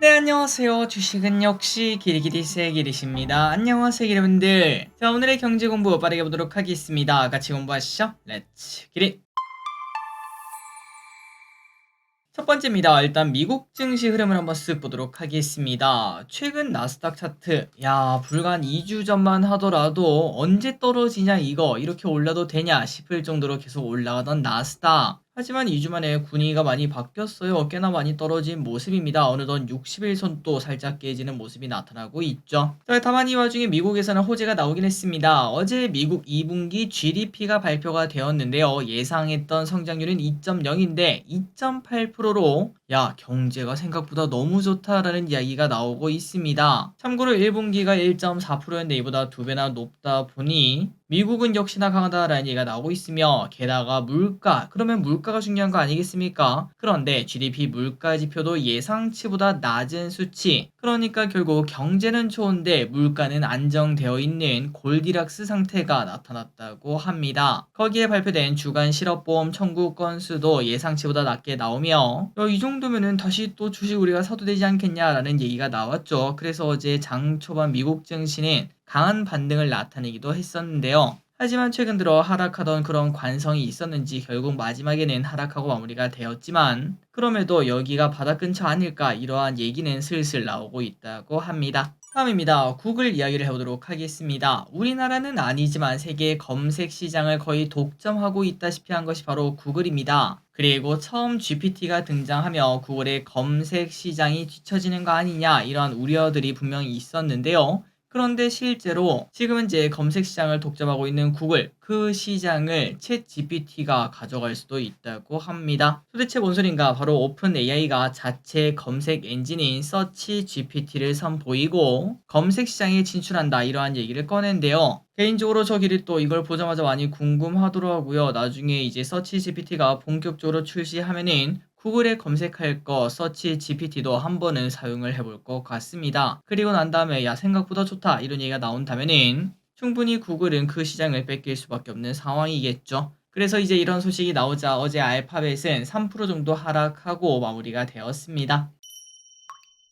네, 안녕하세요. 주식은 역시 기리기리세 기리십니다. 안녕하세요, 여러분들. 자, 오늘의 경제 공부 빠르게 보도록 하겠습니다. 같이 공부하시죠. 렛츠 기릿. 첫 번째입니다. 일단 미국 증시 흐름을 한번 쓱 보도록 하겠습니다. 최근 나스닥 차트, 야, 불과 한 2주 전만 하더라도 언제 떨어지냐 이거 이렇게 올라도 되냐 싶을 정도로 계속 올라가던 나스닥. 하지만 2주 만에 분위기가 많이 바뀌었어요. 꽤나 많이 떨어진 모습입니다. 어느덧 60일선도 살짝 깨지는 모습이 나타나고 있죠. 자, 다만 이 와중에 미국에서는 호재가 나오긴 했습니다. 어제 미국 2분기 GDP가 발표가 되었는데요. 예상했던 성장률은 2.0인데 2.8%로 야, 경제가 생각보다 너무 좋다라는 이야기가 나오고 있습니다. 참고로 1분기가 1.4%였는데 이보다 2배나 높다 보니 미국은 역시나 강하다라는 얘기가 나오고 있으며, 게다가 물가, 그러면 물가가 중요한 거 아니겠습니까? 그런데 GDP 물가 지표도 예상치보다 낮은 수치, 그러니까 결국 경제는 좋은데 물가는 안정되어 있는 골디락스 상태가 나타났다고 합니다. 거기에 발표된 주간 실업보험 청구 건수도 예상치보다 낮게 나오며, 이 정도면은 다시 또 주식 우리가 사도 되지 않겠냐라는 얘기가 나왔죠. 그래서 어제 장 초반 미국 증시는 강한 반등을 나타내기도 했었는데요. 하지만 최근 들어 하락하던 그런 관성이 있었는지 결국 마지막에는 하락하고 마무리가 되었지만, 그럼에도 여기가 바닥 근처 아닐까 이러한 얘기는 슬슬 나오고 있다고 합니다. 다음입니다. 구글 이야기를 해보도록 하겠습니다. 우리나라는 아니지만 세계 검색 시장을 거의 독점하고 있다시피 한 것이 바로 구글입니다. 그리고 처음 GPT가 등장하며 구글의 검색 시장이 뒤처지는 거 아니냐 이러한 우려들이 분명히 있었는데요. 그런데 실제로 지금은 이제 검색 시장을 독점하고 있는 구글, 그 시장을 챗 GPT가 가져갈 수도 있다고 합니다. 도대체 뭔 소린가? 바로 오픈 AI가 자체 검색 엔진인 서치 GPT를 선보이고 검색 시장에 진출한다 이러한 얘기를 꺼낸데요. 개인적으로 저 길이 또 이걸 보자마자 많이 궁금하더라고요. 나중에 이제 서치 GPT가 본격적으로 출시하면은 구글에 검색할 거 서치 GPT도 한 번은 사용을 해볼 것 같습니다. 그리고 난 다음에 야, 생각보다 좋다 이런 얘기가 나온다면은 충분히 구글은 그 시장을 뺏길 수밖에 없는 상황이겠죠. 그래서 이제 이런 소식이 나오자 어제 알파벳은 3% 정도 하락하고 마무리가 되었습니다.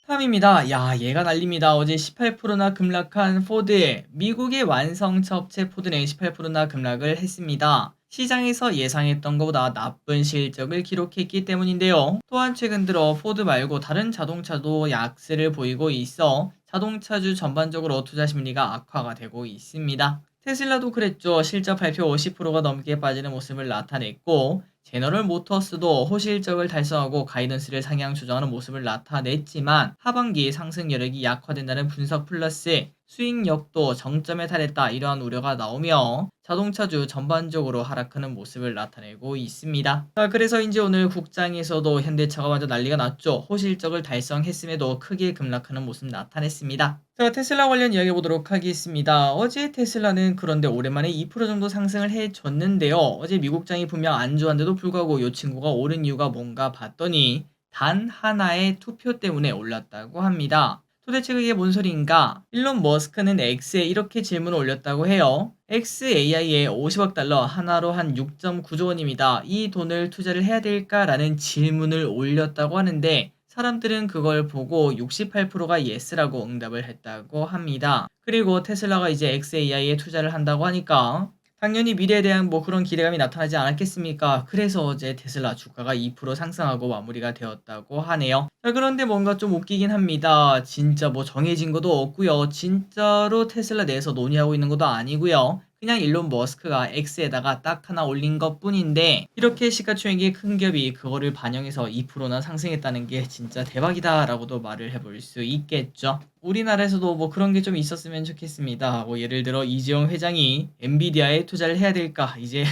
다음입니다. 야, 얘가 난립니다. 어제 18%나 급락한 포드. 미국의 완성차 업체 포드는 18%나 급락을 했습니다. 시장에서 예상했던 것보다 나쁜 실적을 기록했기 때문인데요. 또한 최근 들어 포드 말고 다른 자동차도 약세를 보이고 있어 자동차주 전반적으로 투자 심리가 악화가 되고 있습니다. 테슬라도 그랬죠. 실적 발표 50%가 넘게 빠지는 모습을 나타냈고, 제너럴 모터스도 호실적을 달성하고 가이던스를 상향 조정하는 모습을 나타냈지만 하반기 상승 여력이 약화된다는 분석 플러스 수익력도 정점에 달했다 이러한 우려가 나오며 자동차주 전반적으로 하락하는 모습을 나타내고 있습니다. 자, 그래서 이제 오늘 국장에서도 현대차가 완전 난리가 났죠. 호실적을 달성했음에도 크게 급락하는 모습 나타냈습니다. 자, 테슬라 관련 이야기 해보도록 하겠습니다. 어제 테슬라는 그런데 오랜만에 2% 정도 상승을 해줬는데요. 어제 미국장이 분명 안 좋았는데도 불구하고 이 친구가 오른 이유가 뭔가 봤더니 단 하나의 투표 때문에 올랐다고 합니다. 도대체 그게 뭔 소리인가? 일론 머스크는 X에 이렇게 질문을 올렸다고 해요. XAI에 50억 달러, 하나로 한 6.9조 원입니다. 이 돈을 투자를 해야 될까라는 질문을 올렸다고 하는데, 사람들은 그걸 보고 68%가 예스라고 응답을 했다고 합니다. 그리고 테슬라가 이제 XAI에 투자를 한다고 하니까 당연히 미래에 대한 뭐 그런 기대감이 나타나지 않았겠습니까? 그래서 어제 테슬라 주가가 2% 상승하고 마무리가 되었다고 하네요. 자, 그런데 뭔가 좀 웃기긴 합니다. 진짜 뭐 정해진 것도 없고요. 진짜로 테슬라 내에서 논의하고 있는 것도 아니고요. 그냥 일론 머스크가 X에다가 딱 하나 올린 것 뿐인데, 이렇게 시가총액이 큰 기업이 그거를 반영해서 2%나 상승했다는 게 진짜 대박이다 라고도 말을 해볼 수 있겠죠. 우리나라에서도 뭐 그런 게 좀 있었으면 좋겠습니다. 뭐 예를 들어 이재용 회장이 엔비디아에 투자를 해야 될까 이제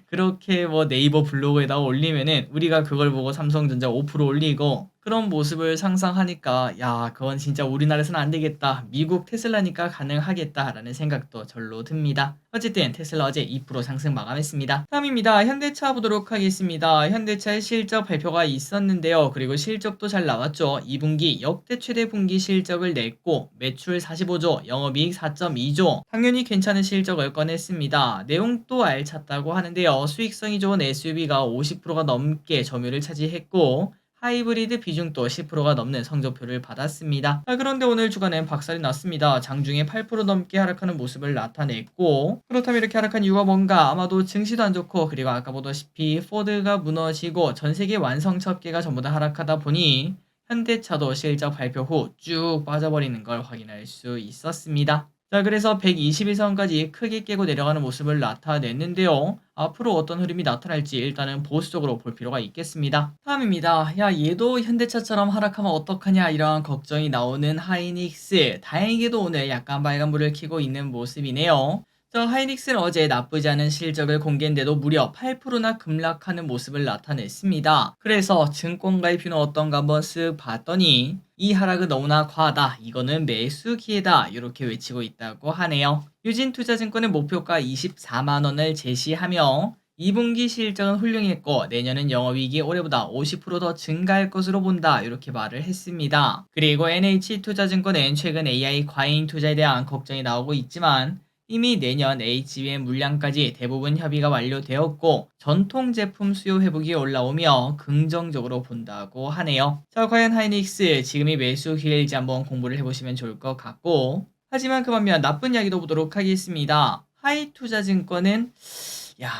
그렇게 뭐 네이버 블로그에다 올리면은 우리가 그걸 보고 삼성전자 5% 올리고 그런 모습을 상상하니까 야, 그건 진짜 우리나라에서는 안 되겠다. 미국 테슬라니까 가능하겠다라는 생각도 절로 듭니다. 어쨌든 테슬라 어제 2% 상승 마감했습니다. 다음입니다. 현대차 보도록 하겠습니다. 현대차의 실적 발표가 있었는데요. 그리고 실적도 잘 나왔죠. 2분기 역대 최대 분기 실적을 냈고 매출 45조, 영업이익 4.2조. 당연히 괜찮은 실적을 꺼냈습니다. 내용도 알찼다고 하는데요. 수익성이 좋은 SUV가 50%가 넘게 점유율을 차지했고, 하이브리드 비중도 10%가 넘는 성적표를 받았습니다. 그런데 오늘 주간엔 박살이 났습니다. 장중에 8% 넘게 하락하는 모습을 나타냈고, 그렇다면 이렇게 하락한 이유가 뭔가? 아마도 증시도 안 좋고, 그리고 아까 보다시피 포드가 무너지고 전 세계 완성차업계가 전부 다 하락하다 보니 현대차도 실적 발표 후 쭉 빠져버리는 걸 확인할 수 있었습니다. 자, 그래서 121선까지 크게 깨고 내려가는 모습을 나타냈는데요. 앞으로 어떤 흐름이 나타날지 일단은 보수적으로 볼 필요가 있겠습니다. 다음입니다. 야, 얘도 현대차처럼 하락하면 어떡하냐 이런 걱정이 나오는 하이닉스. 다행히도 오늘 약간 빨간불을 켜고 있는 모습이네요. 저 하이닉스는 어제 나쁘지 않은 실적을 공개했는데도 무려 8%나 급락하는 모습을 나타냈습니다. 그래서 증권가의 뷰는 어떤가 한번 쓱 봤더니 이 하락은 너무나 과하다. 이거는 매수 기회다. 이렇게 외치고 있다고 하네요. 유진투자증권은 목표가 24만원을 제시하며 2분기 실적은 훌륭했고 내년은 영업이익이 올해보다 50%더 증가할 것으로 본다. 이렇게 말을 했습니다. 그리고 NH투자증권은 최근 AI 과잉 투자에 대한 걱정이 나오고 있지만 이미 내년 HBM 물량까지 대부분 협의가 완료되었고 전통 제품 수요 회복이 올라오며 긍정적으로 본다고 하네요. 자, 과연 하이닉스 지금이 매수 기회일지 한번 공부를 해보시면 좋을 것 같고, 하지만 그 반면 나쁜 이야기도 보도록 하겠습니다. 하이투자증권은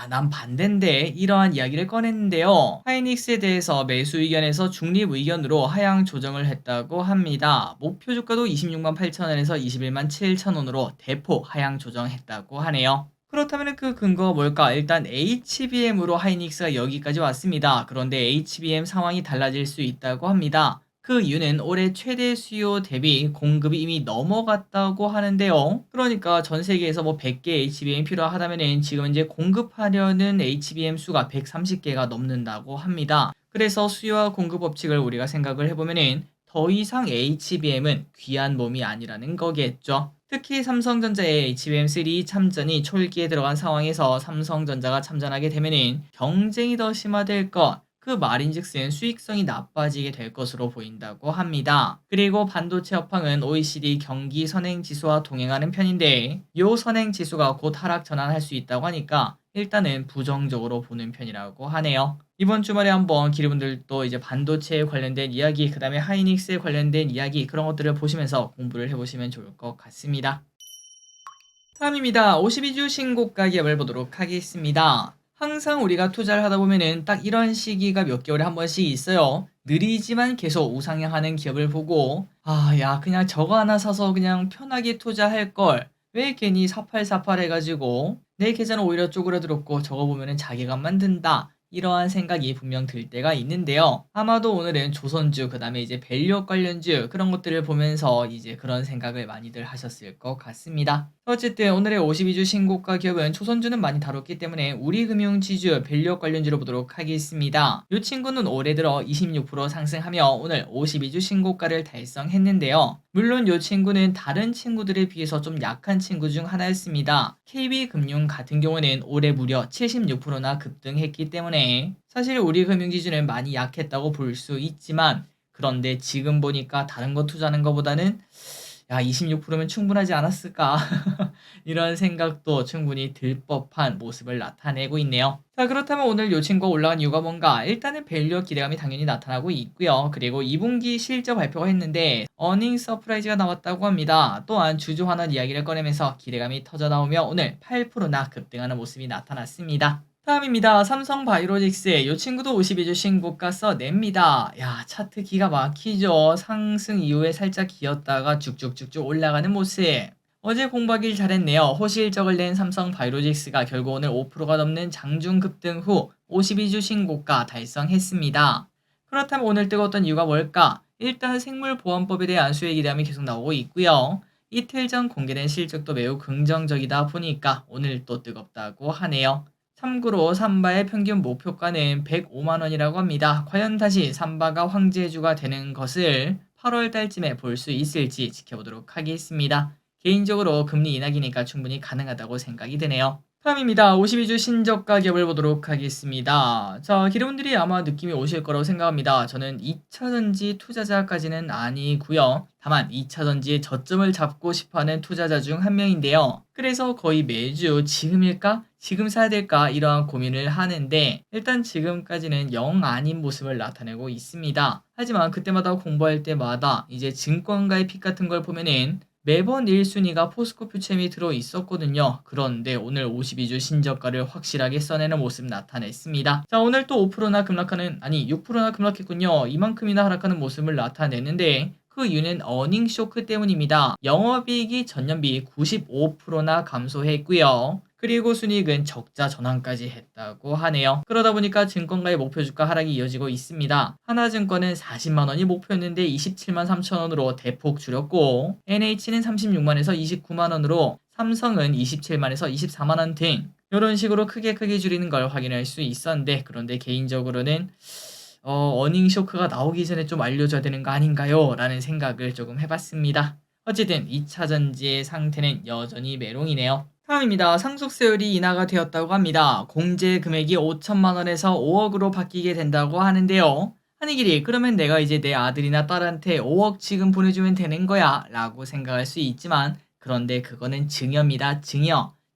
난 반대인데 이러한 이야기를 꺼냈는데요. 하이닉스에 대해서 매수 의견에서 중립 의견으로 하향 조정을 했다고 합니다. 목표 주가도 26만 8천원에서 21만 7천원으로 대폭 하향 조정했다고 하네요. 그렇다면 그 근거가 뭘까? 일단 HBM으로 하이닉스가 여기까지 왔습니다. 그런데 HBM 상황이 달라질 수 있다고 합니다. 그 이유는 올해 최대 수요 대비 공급이 이미 넘어갔다고 하는데요. 그러니까 전 세계에서 뭐 100개 HBM이 필요하다면은 지금 이제 공급하려는 HBM 수가 130개가 넘는다고 합니다. 그래서 수요와 공급 법칙을 우리가 생각을 해보면은 더 이상 HBM은 귀한 몸이 아니라는 거겠죠. 특히 삼성전자의 HBM3 참전이 초읽기에 들어간 상황에서 삼성전자가 참전하게 되면은 경쟁이 더 심화될 것, 그 말인즉슨 수익성이 나빠지게 될 것으로 보인다고 합니다. 그리고 반도체 업황은 OECD 경기 선행지수와 동행하는 편인데 요 선행지수가 곧 하락 전환할 수 있다고 하니까 일단은 부정적으로 보는 편이라고 하네요. 이번 주말에 한번 기르분들도 이제 반도체에 관련된 이야기, 그 다음에 하이닉스에 관련된 이야기 그런 것들을 보시면서 공부를 해보시면 좋을 것 같습니다. 다음입니다. 52주 신고가 기업을 보도록 하겠습니다. 항상 우리가 투자를 하다 보면은 딱 이런 시기가 몇 개월에 한 번씩 있어요. 느리지만 계속 우상향하는 기업을 보고 그냥 저거 하나 사서 그냥 편하게 투자할 걸. 왜 괜히 사팔사팔 해가지고 내 계좌는 오히려 쪼그라들었고 저거 보면은 자괴감만 든다. 이러한 생각이 분명 들 때가 있는데요. 아마도 오늘은 조선주, 그 다음에 이제 밸류업 관련주 그런 것들을 보면서 이제 그런 생각을 많이들 하셨을 것 같습니다. 어쨌든 오늘의 52주 신고가 기업은 조선주는 많이 다뤘기 때문에 우리금융지주 밸류업 관련주로 보도록 하겠습니다. 이 친구는 올해 들어 26% 상승하며 오늘 52주 신고가를 달성했는데요. 물론 이 친구는 다른 친구들에 비해서 좀 약한 친구 중 하나였습니다. KB금융 같은 경우는 올해 무려 76%나 급등했기 때문에 사실 우리 금융지주는 많이 약했다고 볼 수 있지만, 그런데 지금 보니까 다른 거 투자하는 것보다는 26%면 충분하지 않았을까 이런 생각도 충분히 들 법한 모습을 나타내고 있네요. 자, 그렇다면 오늘 요 친구가 올라간 이유가 뭔가? 일단은 밸류업 기대감이 당연히 나타나고 있고요. 그리고 2분기 실적 발표가 했는데 어닝 서프라이즈가 나왔다고 합니다. 또한 주주 환원 이야기를 꺼내면서 기대감이 터져 나오며 오늘 8%나 급등하는 모습이 나타났습니다. 다음입니다. 삼성바이오로직스. 이 친구도 52주 신고가 써냅니다. 차트 기가 막히죠. 상승 이후에 살짝 기었다가 쭉쭉쭉쭉 올라가는 모습. 어제 공부하길 잘했네요. 호실적을 낸 삼성바이오로직스가 결국 오늘 5%가 넘는 장중 급등 후 52주 신고가 달성했습니다. 그렇다면 오늘 뜨거웠던 이유가 뭘까? 일단 생물보험법에 대한 수혜 기대감이 계속 나오고 있고요. 이틀 전 공개된 실적도 매우 긍정적이다 보니까 오늘 또 뜨겁다고 하네요. 참고로 삼바의 평균 목표가는 105만원이라고 합니다. 과연 다시 삼바가 황제주가 되는 것을 8월 달쯤에 볼 수 있을지 지켜보도록 하겠습니다. 개인적으로 금리 인하기니까 충분히 가능하다고 생각이 되네요. 다음입니다. 52주 신저가 기업을 보도록 하겠습니다. 자, 기대분들이 아마 느낌이 오실 거라고 생각합니다. 저는 2차전지 투자자까지는 아니고요. 다만 2차전지의 저점을 잡고 싶어하는 투자자 중 한 명인데요. 그래서 거의 매주 지금일까? 지금 사야 될까 이러한 고민을 하는데 일단 지금까지는 영 아닌 모습을 나타내고 있습니다. 하지만 그때마다 공부할 때마다 이제 증권가의 픽 같은 걸 보면은 매번 1순위가 포스코 퓨처엠이 들어 있었거든요. 그런데 오늘 52주 신저가를 확실하게 써내는 모습 나타냈습니다. 자, 오늘 또 5%나 급락하는, 아니 6%나 급락했군요. 이만큼이나 하락하는 모습을 나타내는데 그 이유는 어닝 쇼크 때문입니다. 영업이익이 전년비 95%나 감소했고요. 그리고 순이익은 적자 전환까지 했다고 하네요. 그러다 보니까 증권가의 목표 주가 하락이 이어지고 있습니다. 하나증권은 40만원이 목표였는데 27만 3천원으로 대폭 줄였고, NH는 36만에서 29만원으로, 삼성은 27만에서 24만원 등 이런 식으로 크게 줄이는 걸 확인할 수 있었는데, 그런데 개인적으로는 어닝 쇼크가 나오기 전에 좀 알려줘야 되는 거 아닌가요? 라는 생각을 조금 해봤습니다. 어쨌든 2차전지의 상태는 여전히 메롱이네요. 다음입니다. 상속세율이 인하가 되었다고 합니다. 공제 금액이 5천만 원에서 5억으로 바뀌게 된다고 하는데요. 한이길이 그러면 내가 이제 내 아들이나 딸한테 5억 지금 보내주면 되는 거야 라고 생각할 수 있지만 그런데 그거는 증여입니다.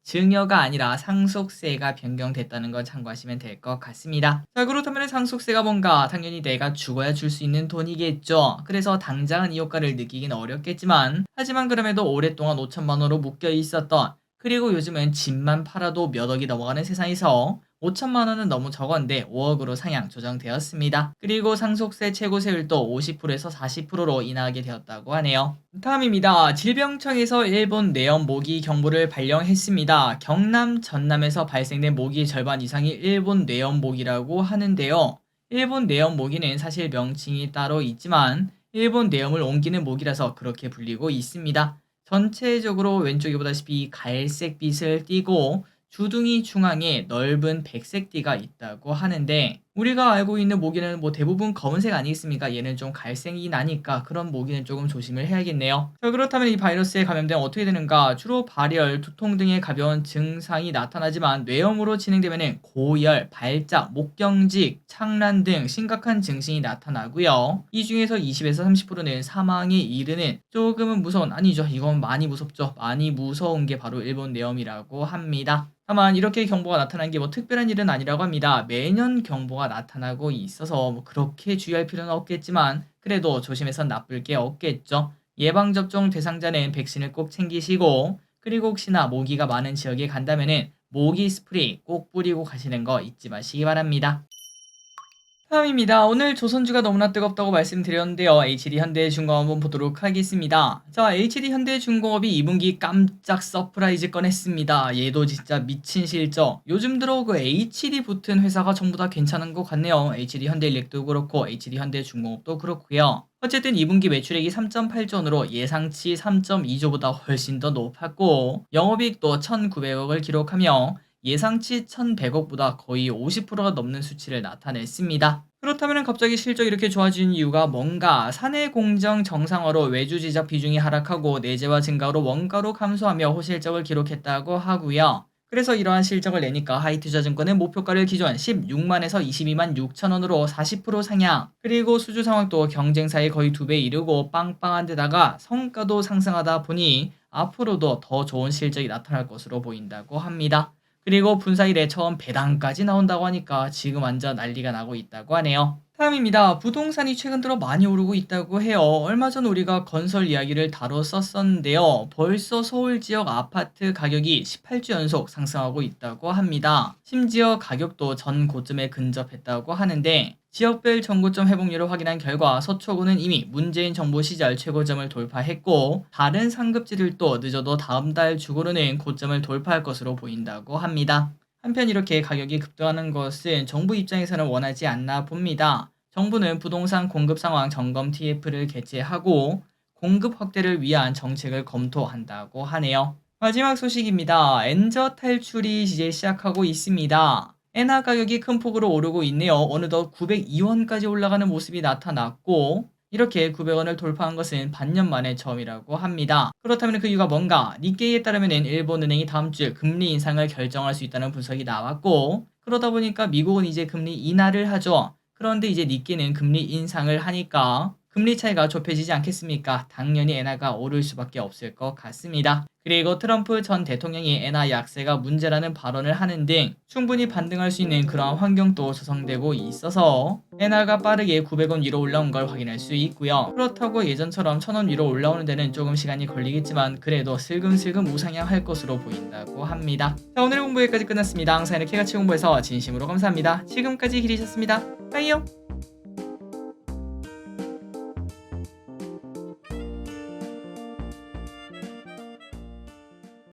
증여가 아니라 상속세가 변경됐다는 걸 참고하시면 될 것 같습니다. 자, 그렇다면 상속세가 뭔가? 당연히 내가 죽어야 줄 수 있는 돈이겠죠. 그래서 당장은 이 효과를 느끼긴 어렵겠지만 하지만 그럼에도 오랫동안 5천만 원으로 묶여 있었던 그리고 요즘은 집만 팔아도 몇 억이 넘어가는 세상에서 5천만 원은 너무 적었는데 5억으로 상향 조정되었습니다. 그리고 상속세 최고세율도 50%에서 40%로 인하하게 되었다고 하네요. 다음입니다. 질병청에서 일본 뇌염 모기 경보를 발령했습니다. 경남, 전남에서 발생된 모기의 절반 이상이 일본 뇌염 모기라고 하는데요. 일본 뇌염 모기는 사실 명칭이 따로 있지만 일본 뇌염을 옮기는 모기라서 그렇게 불리고 있습니다. 전체적으로 왼쪽에 보다시피 갈색빛을 띠고 주둥이 중앙에 넓은 백색 띠가 있다고 하는데 우리가 알고 있는 모기는 뭐 대부분 검은색 아니겠습니까? 얘는 좀 갈색이 나니까 그런 모기는 조금 조심을 해야겠네요. 자, 그렇다면 이 바이러스에 감염되면 어떻게 되는가? 주로 발열, 두통 등의 가벼운 증상이 나타나지만 뇌염으로 진행되면 고열, 발작, 목경직, 창란 등 심각한 증상이 나타나고요. 이 중에서 20에서 30%는 사망에 이르는 조금은 무서운, 아니죠. 이건 많이 무섭죠. 많이 무서운 게 바로 일본 뇌염이라고 합니다. 다만 이렇게 경보가 나타난 게 뭐 특별한 일은 아니라고 합니다. 매년 경보가 나타나고 있어서 뭐 그렇게 주의할 필요는 없겠지만 그래도 조심해선 나쁠 게 없겠죠. 예방접종 대상자는 백신을 꼭 챙기시고 그리고 혹시나 모기가 많은 지역에 간다면은 모기 스프레이 꼭 뿌리고 가시는 거 잊지 마시기 바랍니다. 다음입니다. 오늘 조선주가 너무나 뜨겁다고 말씀드렸는데요. HD현대중공업 한번 보도록 하겠습니다. 자, HD현대중공업이 2분기 깜짝 서프라이즈 꺼냈습니다. 얘도 진짜 미친 실적. 요즘 들어 그 HD 붙은 회사가 전부 다 괜찮은 것 같네요. HD현대일렉도 그렇고 HD현대중공업도 그렇고요. 어쨌든 2분기 매출액이 3.8조 원으로 예상치 3.2조보다 훨씬 더 높았고 영업이익도 1,900억을 기록하며 예상치 1,100억보다 거의 50%가 넘는 수치를 나타냈습니다. 그렇다면 갑자기 실적이 이렇게 좋아진 이유가 뭔가? 사내 공정 정상화로 외주 제작 비중이 하락하고 내재화 증가로 원가로 감소하며 호실적을 기록했다고 하고요. 그래서 이러한 실적을 내니까 하이투자증권은 목표가를 기존 16만에서 22만 6천 원으로 40% 상향. 그리고 수주 상황도 경쟁사의 거의 2배 이르고 빵빵한 데다가 성과도 상승하다 보니 앞으로도 더 좋은 실적이 나타날 것으로 보인다고 합니다. 그리고 분사 일에 처음 배당까지 나온다고 하니까 지금 완전 난리가 나고 있다고 하네요. 다음입니다. 부동산이 최근 들어 많이 오르고 있다고 해요. 얼마 전 우리가 건설 이야기를 다뤘었는데요. 벌써 서울 지역 아파트 가격이 18주 연속 상승하고 있다고 합니다. 심지어 가격도 전 고점에 근접했다고 하는데 지역별 전고점 회복률을 확인한 결과 서초구는 이미 문재인 정부 시절 최고점을 돌파했고 다른 상급지들도 늦어도 다음 달 중으로는 고점을 돌파할 것으로 보인다고 합니다. 한편 이렇게 가격이 급등하는 것은 정부 입장에서는 원하지 않나 봅니다. 정부는 부동산 공급 상황 점검 TF를 개최하고 공급 확대를 위한 정책을 검토한다고 하네요. 마지막 소식입니다. 엔저 탈출이 이제 시작하고 있습니다. 엔화 가격이 큰 폭으로 오르고 있네요. 어느덧 902원까지 올라가는 모습이 나타났고 이렇게 900원을 돌파한 것은 반년 만에 처음이라고 합니다. 그렇다면 그 이유가 뭔가? 니케이에 따르면 일본은행이 다음 주 금리 인상을 결정할 수 있다는 분석이 나왔고 그러다 보니까 미국은 이제 금리 인하를 하죠. 그런데 이제 니케는 금리 인상을 하니까 금리 차이가 좁혀지지 않겠습니까? 당연히 엔화가 오를 수밖에 없을 것 같습니다. 그리고 트럼프 전 대통령이 엔화 약세가 문제라는 발언을 하는 등 충분히 반등할 수 있는 그러한 환경도 조성되고 있어서 엔화가 빠르게 900원 위로 올라온 걸 확인할 수 있고요. 그렇다고 예전처럼 1000원 위로 올라오는 데는 조금 시간이 걸리겠지만 그래도 슬금슬금 우상향할 것으로 보인다고 합니다. 자, 오늘 공부 여기까지 끝났습니다. 항상 이렇게 같이 공부해서 진심으로 감사합니다. 지금까지 길이셨습니다. 빠이요.